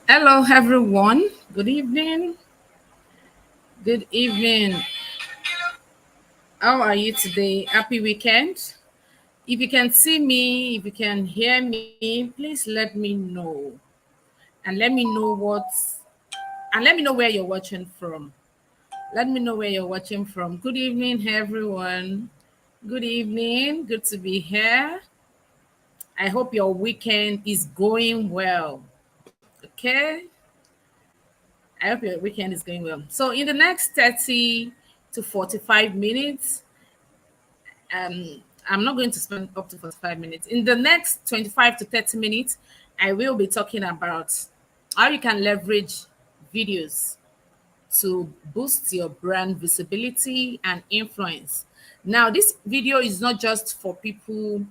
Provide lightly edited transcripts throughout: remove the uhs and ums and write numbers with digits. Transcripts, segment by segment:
Hello, everyone. Good evening. Good evening. How are you today? Happy weekend. If you can see me, if you can hear me, please let me know. And let me know let me know where you're watching from. Let me know where you're watching from. Good evening, everyone. Good evening. Good to be here. I hope your weekend is going well. Okay? I hope your weekend is going well. So, in the next 30 to 45 minutes, I'm not going to spend up to 45 minutes. In the next 25 to 30 minutes, I will be talking about how you can leverage videos to boost your brand visibility and influence. Now, this video is not just for people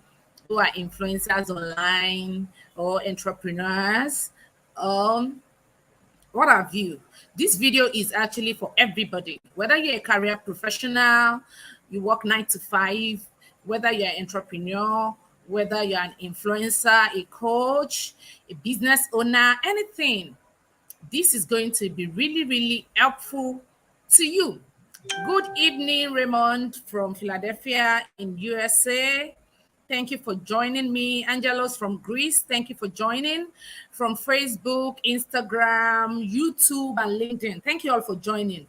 who are influencers online or entrepreneurs. Um, what have you? This video is actually for everybody, whether you're a career professional, you work 9 to 5, whether you're an entrepreneur, whether you're an influencer, a coach, a business owner, anything. This is going to be really, really helpful to you. Good evening, Raymond from Philadelphia in USA. Thank you for joining me. Angelos from Greece, thank you for joining. From Facebook, Instagram, YouTube, and LinkedIn, thank you all for joining.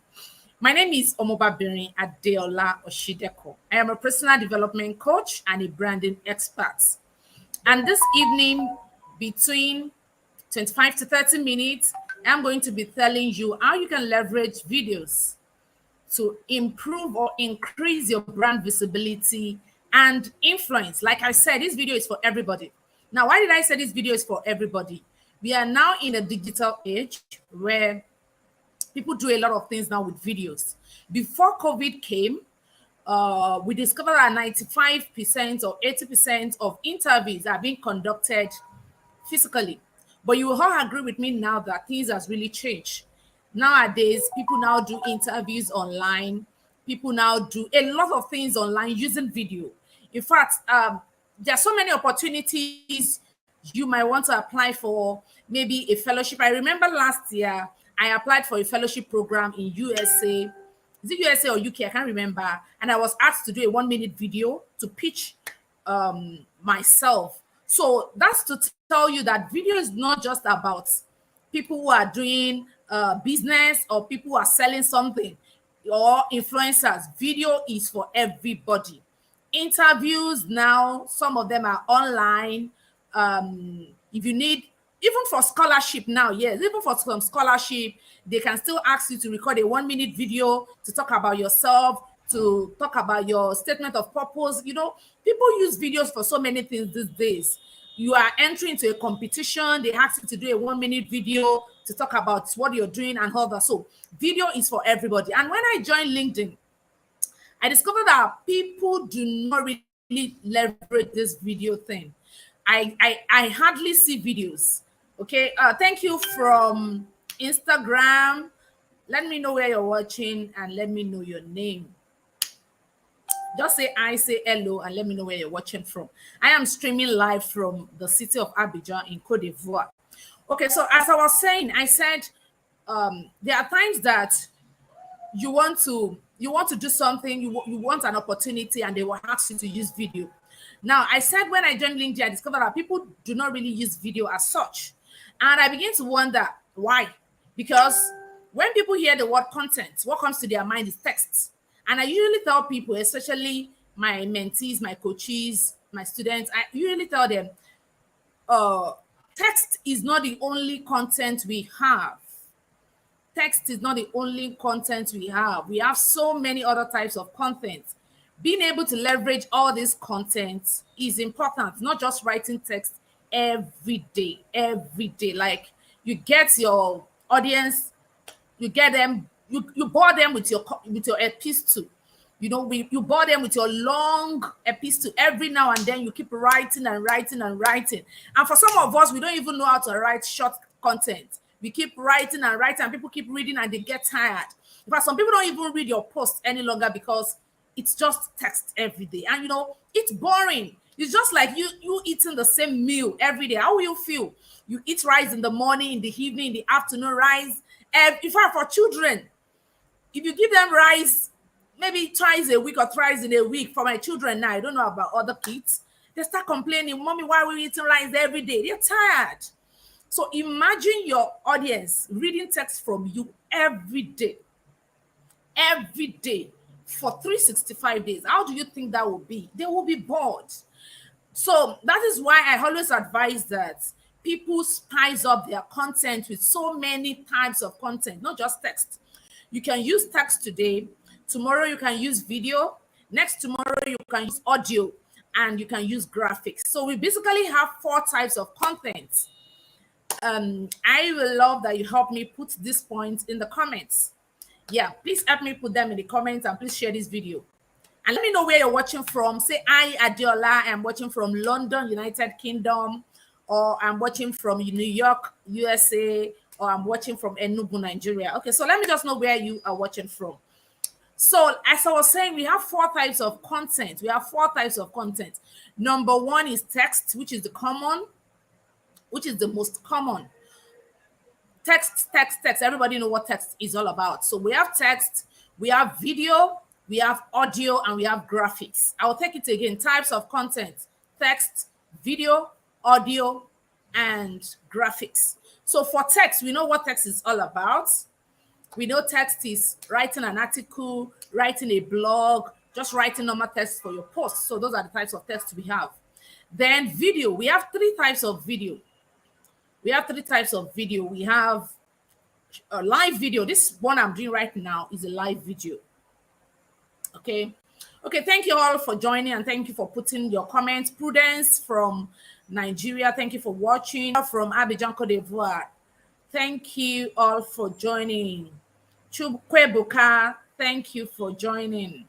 My name is Omobabirin Adeola Oshideko. I am a personal development coach and a branding expert. And this evening, between 25 to 30 minutes, I'm going to be telling you how you can leverage videos to improve or increase your brand visibility and influence. Like I said, this video is for everybody. Now, why did I say this video is for everybody? We are now in a digital age where people do a lot of things now with videos. Before COVID came, we discovered that 95% or 80% of interviews are being conducted physically. But you will all agree with me now that things has really changed. Nowadays, people now do interviews online. People now do a lot of things online using video. In fact, there are so many opportunities you might want to apply for, maybe a fellowship. I remember last year I applied for a fellowship program in USA. Is it USA or UK? I can't remember. And I was asked to do a 1 minute video to pitch myself. So that's to tell you that video is not just about people who are doing business or people who are selling something or influencers. Video is for everybody. Interviews now, some of them are online. If you need, even for scholarship now, yes, even for some scholarship, they can still ask you to record a 1 minute video to talk about yourself, to talk about your statement of purpose. You know, people use videos for so many things these days. You are entering into a competition, they ask you to do a 1 minute video to talk about what you're doing and all that. So video is for everybody. And when I joined LinkedIn, I discovered that people do not really leverage this video thing. I hardly see videos. Okay. Thank you from Instagram. Let me know where you're watching and let me know your name. Just say I, say hello, and let me know where you're watching from. I am streaming live from the city of Abidjan in Cote d'Ivoire. Okay, so as I was saying, I said there are times that you want to do something, you want an opportunity, and they will ask you to use video. Now, I said when I joined LinkedIn, I discovered that people do not really use video as such, and I begin to wonder why. Because when people hear the word content, what comes to their mind is text. And I usually tell people, especially my mentees, my coaches, my students, I usually tell them, uh, text is not the only content we have. Text is not the only content we have. We have so many other types of content. Being able to leverage all this content is important, not just writing text every day, every day. Like, you get your audience, you get them, you bore them with your epistle. You know, you bore them with your long epistle. Every now and then you keep writing and writing and writing. And for some of us, we don't even know how to write short content. We keep writing and writing, and people keep reading and they get tired. But some people don't even read your post any longer because it's just text every day. And you know, it's boring. It's just like you eating the same meal every day. How will you feel? You eat rice in the morning, in the evening, in the afternoon, rice. And in fact, for children, if you give them rice maybe twice a week or thrice in a week, for my children now, I don't know about other kids, they start complaining, Mommy, why are we eating rice every day? They're tired. So imagine your audience reading text from you every day for 365 days. How do you think that will be? They will be bored. So that is why I always advise that people spice up their content with so many types of content, not just text. You can use text today, tomorrow you can use video, next tomorrow you can use audio, and you can use graphics. So we basically have 4 types of content. I will love that you help me put these points in the comments. Yeah, please help me put them in the comments, and please share this video. And let me know where you're watching from. Say, I, Adiola, I'm watching from London, United Kingdom, or I'm watching from New York, USA, or I'm watching from Enugu, Nigeria. Okay, so let me just know where you are watching from. So as I was saying, we have 4 types of content. We have 4 types of content. Number 1 is text, which is the most common. Text. Everybody know what text is all about. So we have text, we have video, we have audio, and we have graphics. I will take it again. Types of content: text, video, audio, and graphics. So for text, we know what text is all about. We know text is writing an article, writing a blog, just writing normal text for your post. So those are the types of text we have. Then video, we have 3 types of video. We have a live video. This one I'm doing right now is a live video. Okay. Thank you all for joining, and thank you for putting your comments. Prudence from Nigeria, thank you for watching. From Abidjan, Cote d'Ivoire, thank you all for joining. Chubkwebuka, thank you for joining.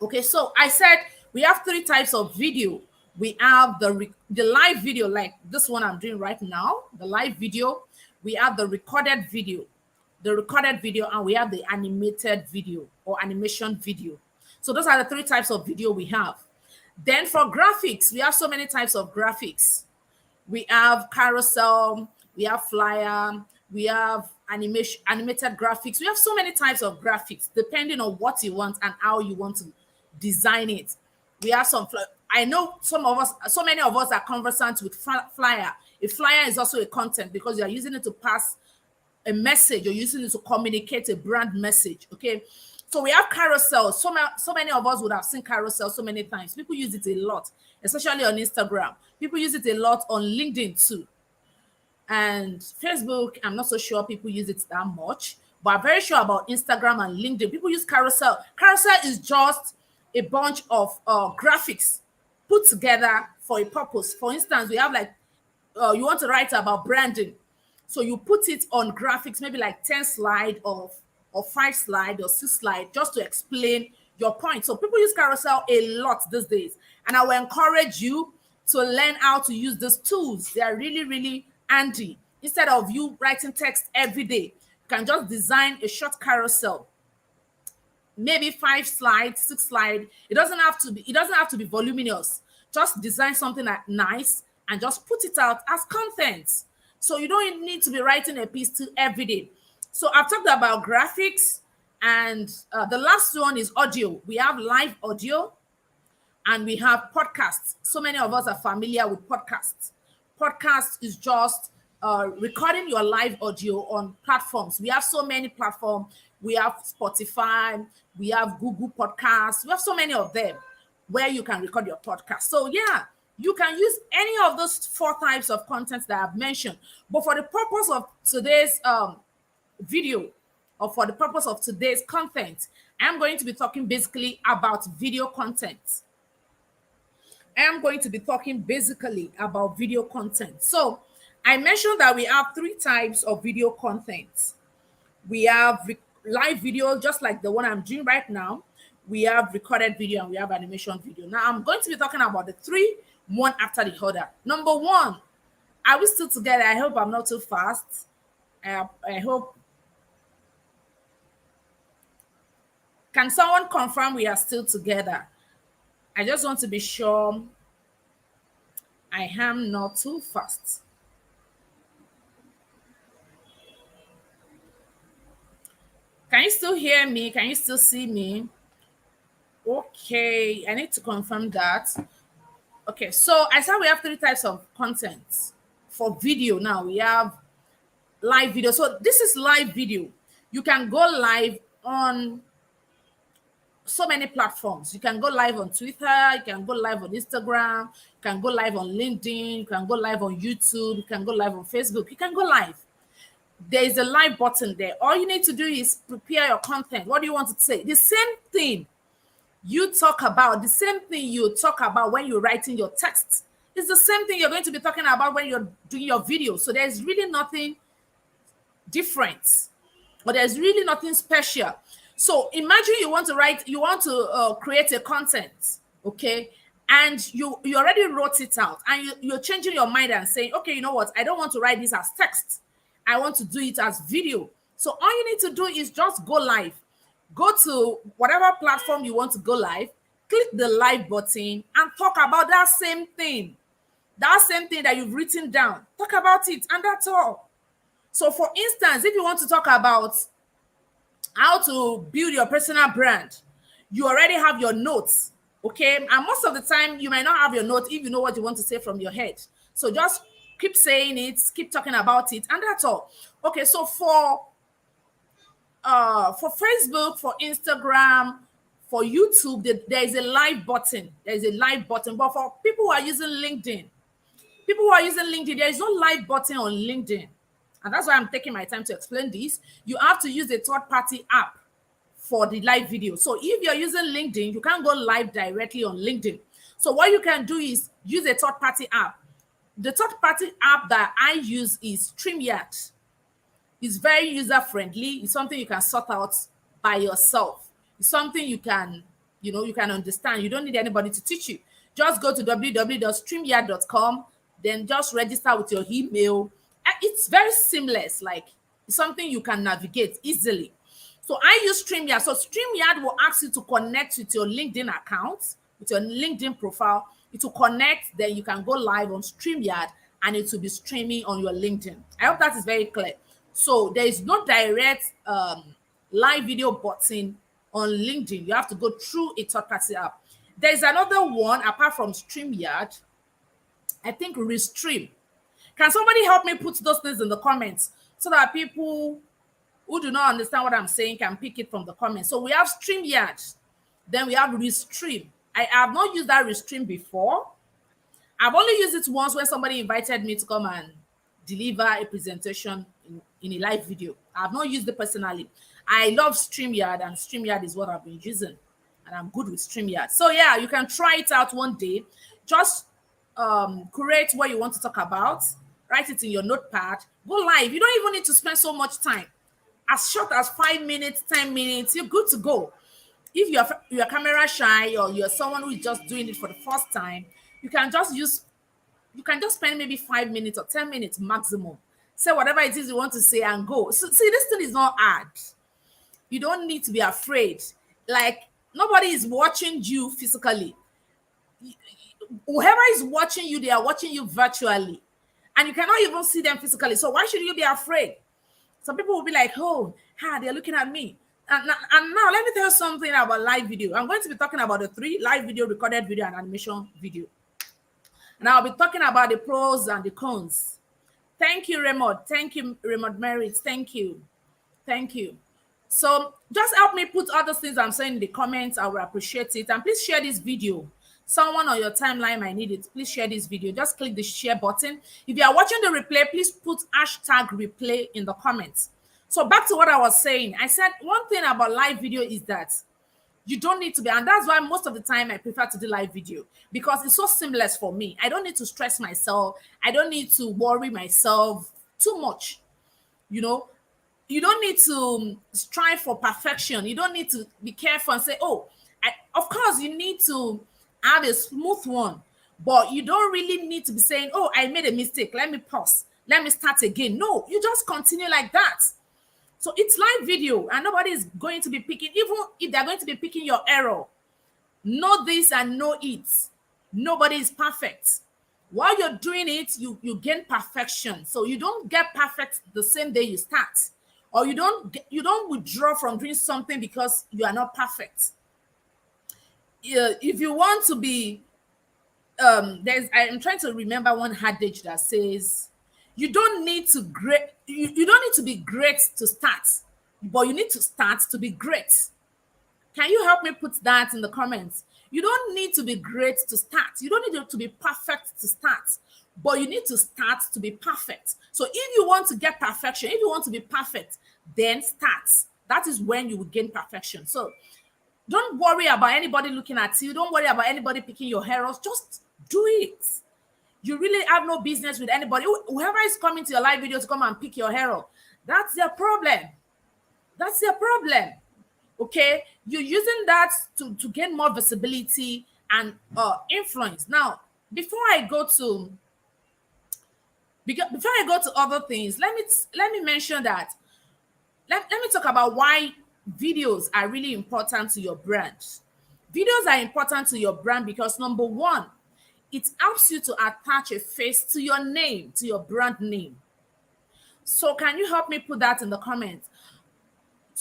Okay, so I said we have 3 types of video. We have the live video, like this one I'm doing right now, the live video. We have the recorded video, and we have the animated video or animation video. So those are the 3 types of video we have. Then for graphics, we have so many types of graphics. We have carousel, we have flyer, we have animated graphics. We have so many types of graphics depending on what you want and how you want to design it. We have some. I know so many of us are conversant with flyer. A flyer is also a content because you are using it to pass a message, you're using it to communicate a brand message. Okay, so we have carousel. So many of us would have seen carousel so many times. People use it a lot, especially on Instagram. People use it a lot on LinkedIn too. And Facebook, I'm not so sure people use it that much, but I'm very sure about Instagram and LinkedIn. People use carousel. Carousel is just a bunch of graphics put together for a purpose. For instance, we have like, you want to write about branding. So you put it on graphics, maybe like 10 slide or 5 slide or 6 slide, just to explain your point. So people use carousel a lot these days. And I will encourage you to learn how to use these tools. They are really, really handy. Instead of you writing text every day, you can just design a short carousel, maybe 5 slides, 6 slides. It doesn't have to be voluminous. Just design something nice and just put it out as content. So you don't need to be writing a piece every day. So I've talked about graphics, and the last one is audio. We have live audio and we have podcasts. So many of us are familiar with podcasts. Podcast is just recording your live audio on platforms. We have so many platforms. We have Spotify, we have Google Podcasts. We have so many of them where you can record your podcast. So yeah, you can use any of those 4 types of content that I've mentioned. But for the purpose of today's video, or for the purpose of today's content, I'm going to be talking basically about video content. So I mentioned that we have 3 types of video content. We have live video, just like the one I'm doing right now. We have recorded video, and we have animation video. Now I'm going to be talking about the 3, one after the other. Number 1, are we still together? I hope I'm not too fast. I hope. Can someone confirm we are still together? I just want to be sure I am not too fast. Can you still hear me? Can you still see me? Okay, I need to confirm that. Okay, so I said we have three types of content for video now. We have live video. So this is live video. You can go live on so many platforms. You can go live on Twitter, you can go live on Instagram, you can go live on LinkedIn, you can go live on YouTube, you can go live on Facebook, you can go live. There is a live button there. All you need to do is prepare your content. What do you want to say? The same thing you talk about, the same thing you talk about when you're writing your text. It's the same thing you're going to be talking about when you're doing your video. So there's really nothing different, but there's really nothing special. So imagine you want to write, you want to create a content, okay, and you already wrote it out, and you're changing your mind and saying, okay, you know what, I don't want to write this as text, I want to do it as video. So all you need to do is just go live. Go to whatever platform you want to go live, click the live button, and talk about that same thing. That same thing that you've written down. Talk about it, and that's all. So for instance, if you want to talk about how to build your personal brand, you already have your notes, okay? And most of the time, you might not have your notes if you know what you want to say from your head. So just keep saying it, keep talking about it, and that's all. Okay, so for Facebook, for Instagram, for YouTube, there is a live button. There is a live button. But for people who are using LinkedIn, there is no live button on LinkedIn. And that's why I'm taking my time to explain this. You have to use a third-party app for the live video. So if you're using LinkedIn, you can't go live directly on LinkedIn. So what you can do is use a third-party app. The third-party app that I use is StreamYard. It's very user-friendly. It's something you can sort out by yourself. It's something you can, you can understand. You don't need anybody to teach you. Just go to www.streamyard.com, then just register with your email. It's very seamless, like it's something you can navigate easily. So I use StreamYard. So StreamYard will ask you to connect with your LinkedIn account, with your LinkedIn profile. It will connect, then you can go live on StreamYard and it will be streaming on your LinkedIn. I hope that is very clear. So there is no direct live video button on LinkedIn. You have to go through a third-party app. There's another one apart from StreamYard, I think Restream. Can somebody help me put those things in the comments so that people who do not understand what I'm saying can pick it from the comments? So we have StreamYard, then we have Restream. I have not used that Restream before. I've only used it once when somebody invited me to come and deliver a presentation in a live video. I have not used it personally. I love StreamYard, and StreamYard is what I've been using, and I'm good with StreamYard. So yeah, you can try it out one day. Just create what you want to talk about, write it in your notepad, go live. You don't even need to spend so much time. As short as 5 minutes, 10 minutes, you're good to go. If you're camera shy or you're someone who is just doing it for the first time, you can just spend maybe 5 minutes or 10 minutes maximum. Say whatever it is you want to say and go. So, see, this thing is not hard. You don't need to be afraid. Like, nobody is watching you physically. Whoever is watching you, they are watching you virtually. And you cannot even see them physically. So why should you be afraid? Some people will be like, oh, they're looking at me. And now let me tell you something about live video. I'm going to be talking about the 3: live video, recorded video, and animation video. And I'll be talking about the pros and the cons. Thank you, Raymond. Thank you, Raymond Merritt. Thank you. Thank you. So just help me put all those things I'm saying in the comments. I will appreciate it. And please share this video. Someone on your timeline might need it. Please share this video. Just click the share button. If you are watching the replay, please put #replay in the comments. So back to what I was saying. I said one thing about live video is that you don't need to be, and that's why most of the time I prefer to do live video, because it's so seamless for me. I don't need to stress myself. I don't need to worry myself too much. You don't need to strive for perfection. You don't need to be careful and say, oh, of course you need to have a smooth one, but you don't really need to be saying, oh, I made a mistake, let me pause, let me start again. No, you just continue like that. So it's live video, and nobody is going to be picking, even if they're going to be picking your error. Know this and know it. Nobody is perfect. While you're doing it, you gain perfection. So you don't get perfect the same day you start, or you don't withdraw from doing something because you are not perfect. If you want to be I'm trying to remember one adage that says you don't need to be great to start, but you need to start to be great. Can you help me put that in the comments? You don't need to be great to start. You don't need to be perfect to start, but you need to start to be perfect. So if you want to get perfection, if you want to be perfect, then start. That is when you will gain perfection. So don't worry about anybody looking at you. Don't worry about anybody picking your errors. Just do it. You really have no business with anybody. Whoever is coming to your live video to come and pick your hero, that's their problem. That's their problem. Okay, you're using that to gain more visibility and influence. Now, before I go to other things, let me mention that let me talk about why videos are really important to your brand. Videos are important to your brand because number one, it helps you to attach a face to your name, to your brand name. So can you help me put that in the comments?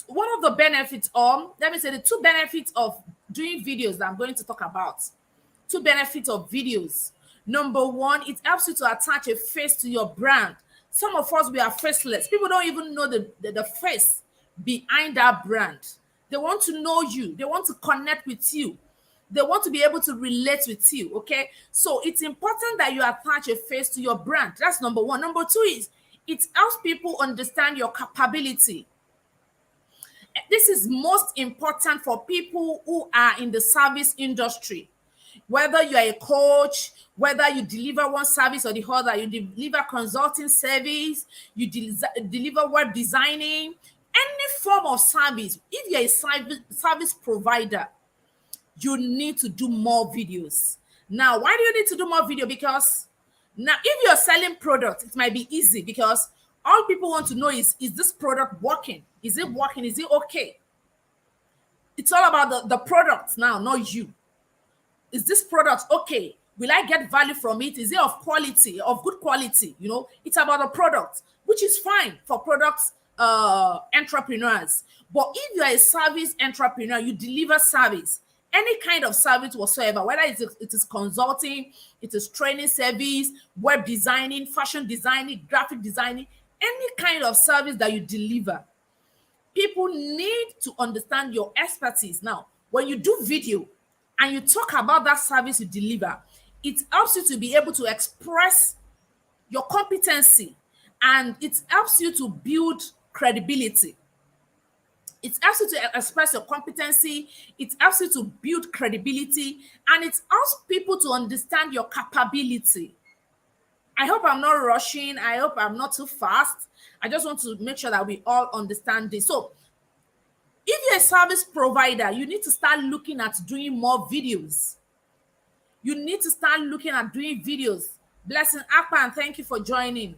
One of the benefits, or let me say the two benefits of doing videos that I'm going to talk about. Two benefits of videos. Number one, it helps you to attach a face to your brand. Some of us, we are faceless. People don't even know the face behind that brand. They want to know you. They want to connect with you. They want to be able to relate with you, okay? So it's important that you attach a face to your brand. That's number one. Number two is it helps people understand your capability. This is most important for people who are in the service industry. Whether you are a coach, whether you deliver one service or the other, you deliver consulting service, you deliver web designing, any form of service. If you're a service provider, you need to do more videos. Now, why do you need to do more video? Because now, if you're selling products, it might be easy because all people want to know is this product working? Is it working? Is it okay? It's all about the product now, not you. Is this product okay? Will I get value from it? Is it of quality, of good quality? You know, it's about the product, which is fine for products entrepreneurs. But if you're a service entrepreneur, you deliver service, any kind of service whatsoever, whether it is consulting, it is training service, web designing, fashion designing, graphic designing, any kind of service that you deliver, people need to understand your expertise. Now, when you do video and you talk about that service you deliver, it helps you to be able to express your competency and it helps you to build credibility. It helps you to express your competency, it helps you to build credibility, and it helps people to understand your capability. I hope I'm not rushing. I hope I'm not too fast. I just want to make sure that we all understand this. So if you're a service provider, you need to start looking at doing more videos. You need to start looking at doing videos. Blessing Akpan, thank you for joining.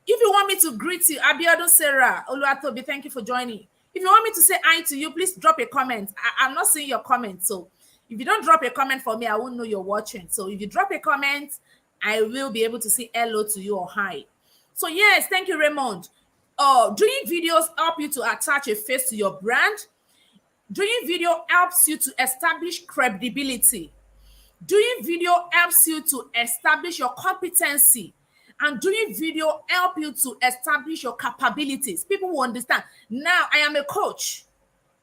If you want me to greet you, Abiodun Sarah, Oluwatobi, thank you for joining. If you want me to say hi to you, please drop a comment. I'm not seeing your comment. So if you don't drop a comment for me, I won't know you're watching. So if you drop a comment, I will be able to say hello to you or hi. So yes, thank you, Raymond. Doing videos help you to attach a face to your brand. Doing video helps you to establish credibility. Doing video helps you to establish your competency. And doing video help you to establish your capabilities. People will understand. Now, I am a coach.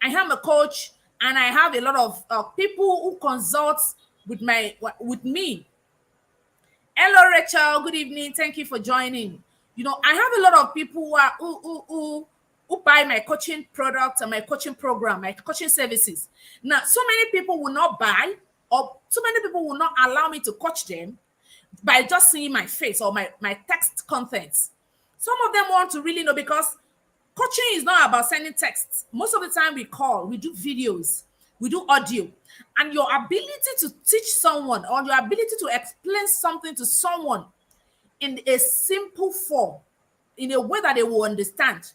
I am a coach, and I have a lot of people who consult with me. Hello, Rachel. Good evening. Thank you for joining. You know, I have a lot of people who buy my coaching products and my coaching program, my coaching services. Now, so many people will not buy, or so many people will not allow me to coach them by just seeing my face or my text contents. Some of them want to really know because coaching is not about sending texts. Most of the time we call, we do videos, we do audio. And your ability to teach someone or your ability to explain something to someone in a simple form, in a way that they will understand,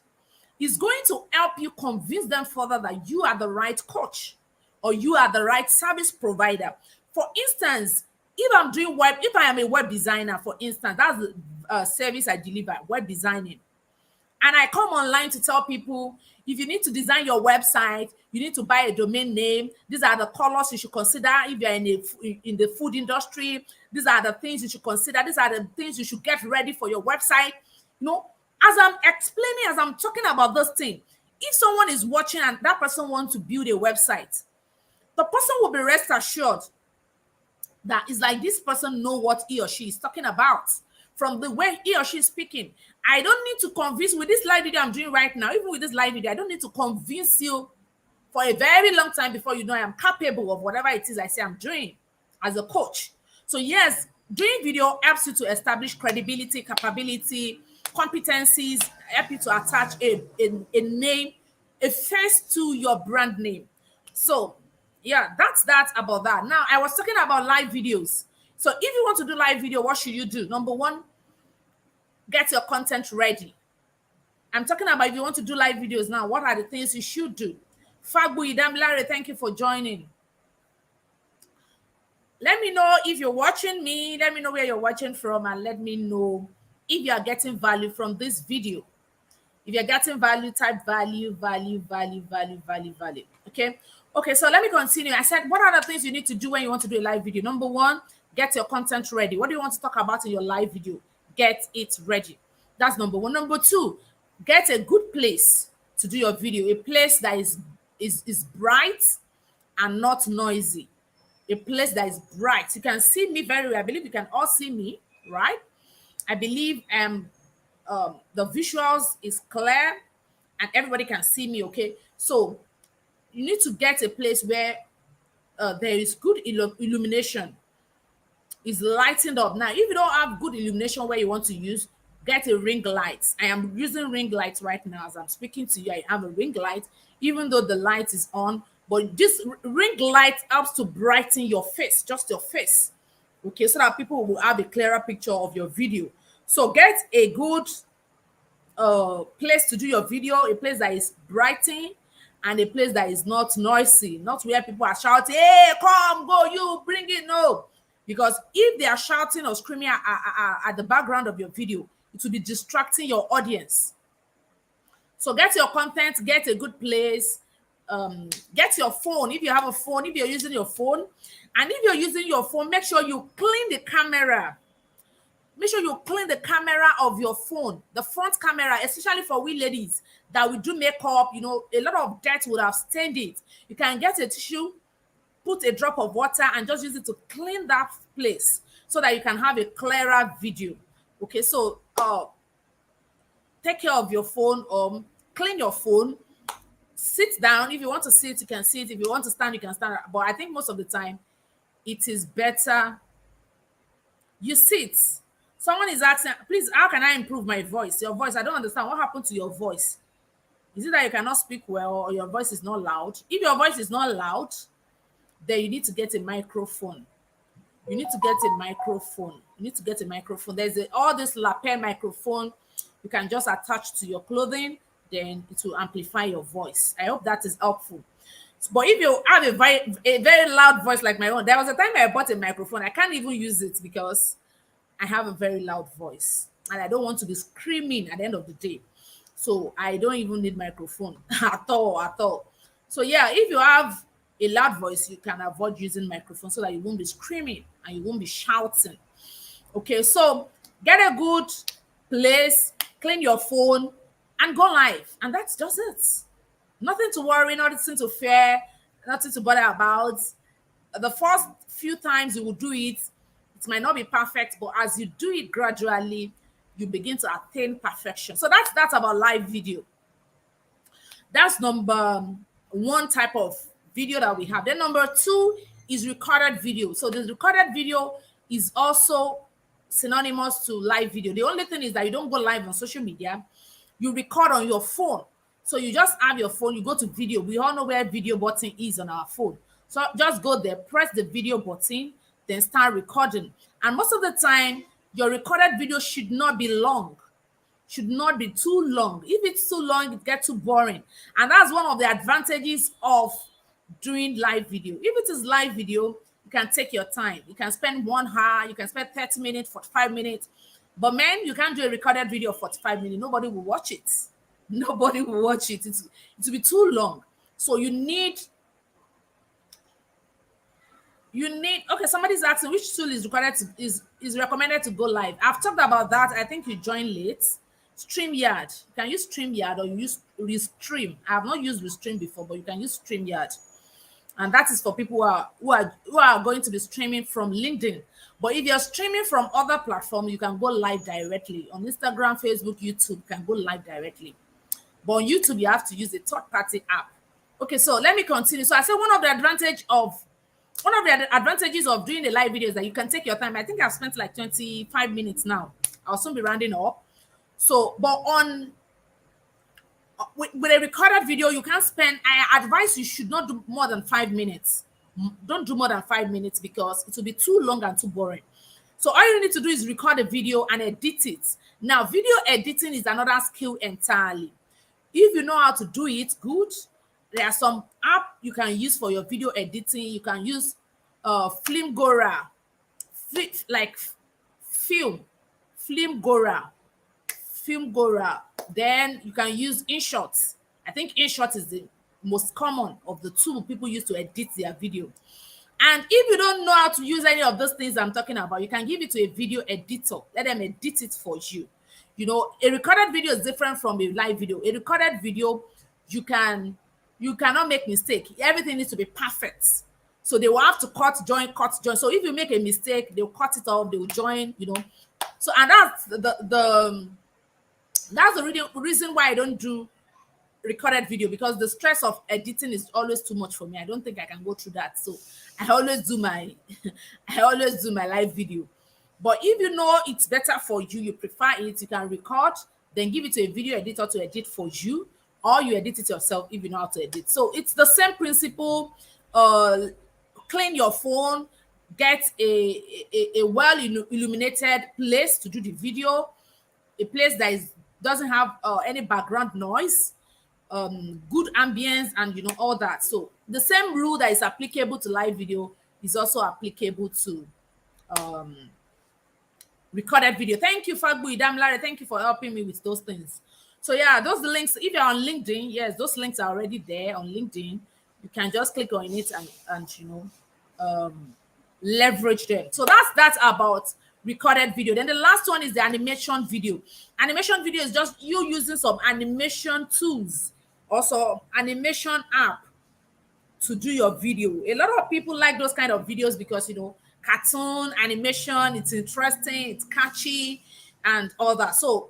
is going to help you convince them further that you are the right coach or you are the right service provider. For instance, if I'm doing web, if I am a web designer, for instance, that's the service I deliver, web designing, and I come online to tell people, if you need to design your website, you need to buy a domain name. These are the colors you should consider if you're in the food industry. These are the things you should consider. These are the things you should get ready for your website. You know, as I'm explaining, as I'm talking about this thing, if someone is watching and that person wants to build a website, the person will be rest assured that is like this person know what he or she is talking about from the way he or she is speaking. I don't need to convince with this live video I'm doing right now, even with this live video, I don't need to convince you for a very long time before you know I am capable of whatever it is I say I'm doing as a coach. So yes, doing video helps you to establish credibility, capability, competencies, help you to attach a name, a face to your brand name. So yeah, that's that about that. Now I was talking about live videos. So if you want to do live video, what should you do? Number one, get your content ready. I'm talking about if you want to do live videos now, what are the things you should do? Fagbu Idamilare, thank you for joining. Let me know if you're watching me. Let me know where you're watching from, and let me know if you are getting value from this video. If you're getting value, type value, value, value, value, value, value. Okay. Okay, so let me continue. I said, what are the things you need to do when you want to do a live video? Number one, get your content ready. What do you want to talk about in your live video? Get it ready. That's number one. Number two, get a good place to do your video. A place that is bright and not noisy. A place that is bright. You can see me very well. I believe you can all see me, right? I believe the visuals is clear and everybody can see me. Okay, so you need to get a place where there is good illumination, is lightened up. Now if you don't have good illumination where you want to use, get a ring light. I am using ring light right now as I'm speaking to you. I have a ring light even though the light is on, but this ring light helps to brighten your face, just your face, okay, so that people will have a clearer picture of your video. So get a good place to do your video, a place that is brightening and a place that is not noisy, not where people are shouting, hey, come, go, you, bring it. No, because if they are shouting or screaming at the background of your video, it will be distracting your audience. So get your content, get a good place, get your phone. If you have a phone, if you're using your phone, and if you're using your phone, make sure you clean the camera. Make sure you clean the camera of your phone, the front camera, especially for we ladies that we do makeup. You know, a lot of dirt would have stained it. You can get a tissue, put a drop of water, and just use it to clean that place so that you can have a clearer video. Okay, so take care of your phone, clean your phone, sit down. If you want to sit, you can sit. If you want to stand, you can stand. But I think most of the time, it is better you sit. Someone is asking, please, how can I improve my voice? Your voice, I don't understand. What happened to your voice? Is it that you cannot speak well or your voice is not loud? If your voice is not loud, then you need to get a microphone. You need to get a microphone. You need to get a microphone. There's all this lapel microphone you can just attach to your clothing, then it will amplify your voice. I hope that is helpful. But if you have a very loud voice like my own, there was a time I bought a microphone. I can't even use it because I have a very loud voice and I don't want to be screaming at the end of the day. So I don't even need microphone at all. So yeah, if you have a loud voice, you can avoid using microphone so that you won't be screaming and you won't be shouting. Okay, so get a good place, clean your phone, and go live. And that's just it. Nothing to worry, nothing to fear, nothing to bother about. The first few times you will do it, it might not be perfect, but as you do it gradually, you begin to attain perfection. So that's about live video. That's number one type of video that we have. Then number two is recorded video. So the recorded video is also synonymous to live video. The only thing is that you don't go live on social media. You record on your phone. So you just have your phone, you go to video. We all know where video button is on our phone. So just go there, press the video button, then start recording. And most of the time, your recorded video should not be long, should not be too long. If it's too long, it gets too boring. And that's one of the advantages of doing live video. If it is live video, you You can take your time. You can spend 1 hour, you can spend 30 minutes, 45 minutes. But man, you can't do a recorded video of 45 minutes. Nobody will watch it. Nobody will watch it. It will be too long. So you need okay, somebody's asking which tool is required to is recommended to go live. I've talked about that. I think you joined late. StreamYard. You can use StreamYard or you use Restream. I have not used Restream before, but you can use StreamYard. And that is for people who are going to be streaming from LinkedIn. But if you're streaming from other platforms, you can go live directly on Instagram, Facebook, YouTube. You can go live directly. But on YouTube, you have to use a third-party app. Okay, so let me continue. So I said one of the advantages of doing the live videos that you can take your time. I think I've spent like 25 minutes now. I'll soon be rounding up. So, but on with a recorded video, you can't spend. I advise you should not do more than 5 minutes. Don't do more than 5 minutes because it will be too long and too boring. So all you need to do is record a video and edit it. Now, video editing is another skill entirely. If you know how to do it, good. There are some app you can use for your video editing. You can use Filmgora, like film, Filmgora, Filmgora. Then you can use InShot. I think InShot is the most common of the two people use to edit their video. And if you don't know how to use any of those things I'm talking about, you can give it to a video editor. Let them edit it for you. You know, a recorded video is different from a live video. A recorded video, you cannot make mistake. Everything needs to be perfect. So they will have to cut, join, cut, join. So if you make a mistake, they'll cut it off, they'll join, you know. So and that's the reason why I don't do recorded video, because the stress of editing is always too much for me. I don't think I can go through that. So I always do my I always do my live video. But if you know it's better for you, you prefer it, you can record, then give it to a video editor to edit for you, or you edit it yourself if you know how to edit. So it's the same principle. Clean your phone, get a well illuminated place to do the video, a place that doesn't have any background noise, good ambience, and you know all that. So the same rule that is applicable to live video is also applicable to recorded video. Thank you, Fagbu Idamlare. Thank you for helping me with those things. So yeah, those links, if you're on LinkedIn, yes, those links are already there on LinkedIn. You can just click on it and you know, leverage them. So that's about recorded video. Then the last one is the animation video. Animation video is just you using some animation tools, also animation app to do your video. A lot of people like those kind of videos because, you know, cartoon animation, it's interesting, it's catchy, and all that. So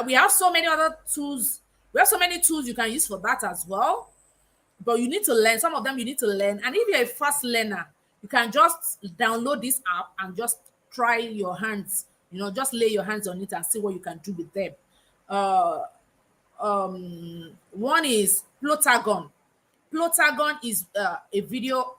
we have so many other tools. We have so many tools you can use for that as well. But you need to learn. Some of them you need to learn. And if you're a fast learner, you can just download this app and just try your hands. You know, just lay your hands on it and see what you can do with them. One is Plotagon. Plotagon is a video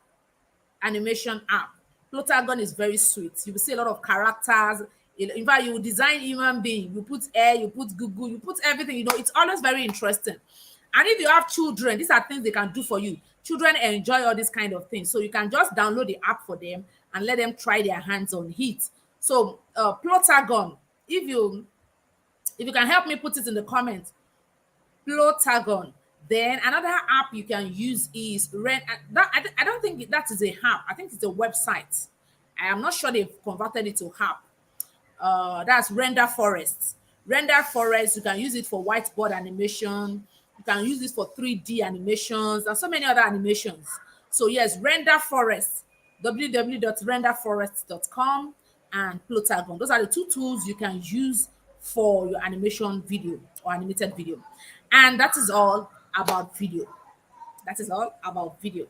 animation app. Plotagon is very sweet. You will see a lot of characters. In fact, you will design human being. You put air, you put Google, you put everything. You know, it's always very interesting. And if you have children, these are things they can do for you. Children enjoy all these kind of things. So you can just download the app for them and let them try their hands on it. So Plotagon, if you can help me put it in the comments, Plotagon. Then another app you can use is I don't think that is a app. I think it's a website. I am not sure they've converted it to app. That's Render Forest. Render Forest, you can use it for whiteboard animation. You can use this for 3D animations and so many other animations. So yes, Render Forest, www.renderforest.com and Plotagon. Those are the two tools you can use for your animation video or animated video. And that is all about video. That is all about video.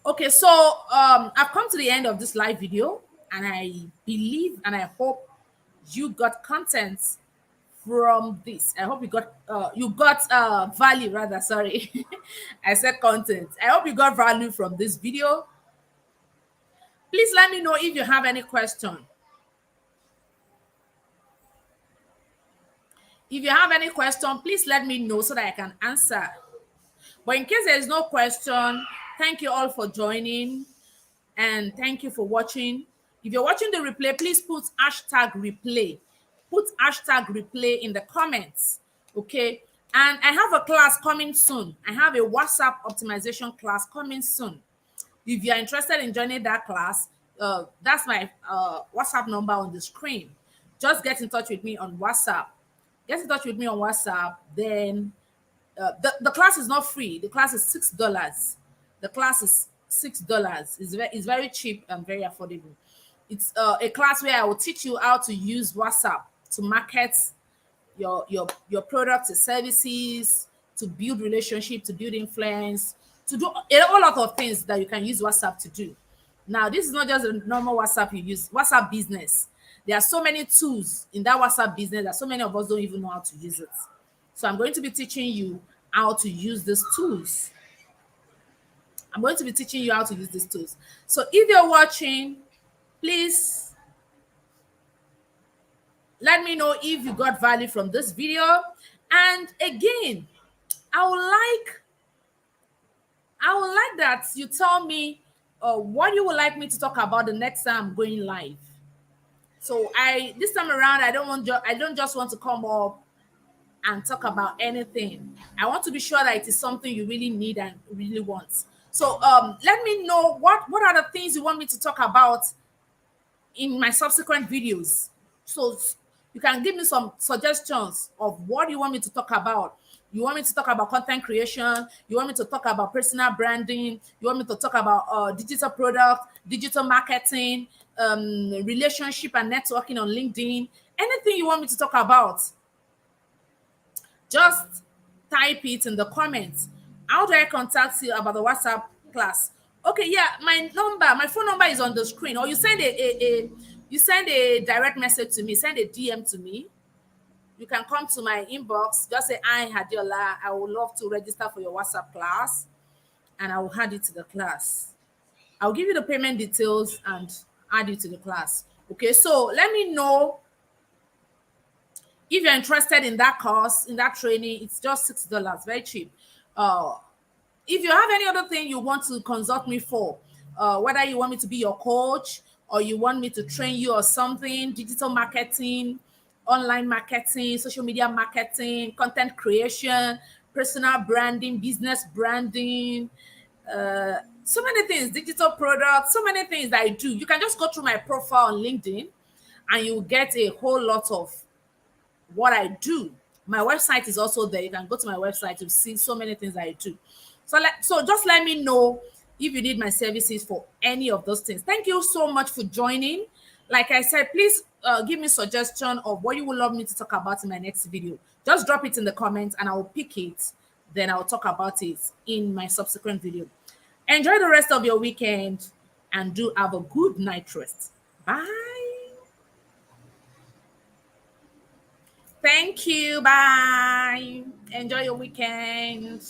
Okay, so I've come to the end of this live video, and I believe and I hope you got content from this. I hope you got value, rather. Sorry, I said content. I hope you got value from this video. Please let me know if you have any question. If you have any question, please let me know so that I can answer. But in case there is no question, thank you all for joining. And thank you for watching. If you're watching the replay, please put hashtag replay. Put hashtag replay in the comments. Okay. And I have a class coming soon. I have a WhatsApp optimization class coming soon. If you're interested in joining that class, that's my WhatsApp number on the screen. Just get in touch with me on WhatsApp. Get in touch with me on WhatsApp. Then the class is not free. The class is $6. The class is $6. It's very cheap and very affordable. It's a class where I will teach you how to use WhatsApp to market your products and services, to build relationship, to build influence, to do a whole lot of things that you can use WhatsApp to do. Now, this is not just a normal WhatsApp you use, WhatsApp business. There are so many tools in that WhatsApp business that so many of us don't even know how to use it. So I'm going to be teaching you how to use these tools. I'm going to be teaching you how to use these tools. So if you're watching, please let me know if you got value from this video. And again, I would like that you tell me what you would like me to talk about the next time I'm going live. So this time around, I don't just want to come up and talk about anything. I want to be sure that it is something you really need and really want. So let me know what are the things you want me to talk about in my subsequent videos. So you can give me some suggestions of what you want me to talk about. You want me to talk about content creation? You want me to talk about personal branding? You want me to talk about digital product, digital marketing, relationship and networking on LinkedIn? Anything you want me to talk about, just type it in the comments. How do I contact you about the WhatsApp class? Okay, yeah, my phone number is on the screen. Or you send you send a direct message to me, send a DM to me. You can come to my inbox, just say, "Hi, Hadiola, I would love to register for your WhatsApp class," and I will add it to the class. I'll give you the payment details and add it to the class. Okay, so let me know if you're interested in that course, in that training. It's just $6, very cheap. Uh, if you have any other thing you want to consult me for, whether you want me to be your coach or you want me to train you or something, digital marketing, online marketing, social media marketing, content creation, personal branding, business branding, so many things, digital products, so many things that I do. You can just go through my profile on LinkedIn and you'll get a whole lot of what I do. My website is also there. You can go to my website to see so many things I do. So just let me know if you need my services for any of those things. Thank you so much for joining. Like I said, please give me suggestion of what you would love me to talk about in my next video. Just drop it in the comments and I will pick it. Then I'll talk about it in my subsequent video. Enjoy the rest of your weekend and do have a good night rest. Bye. Thank you. Bye. Enjoy your weekend.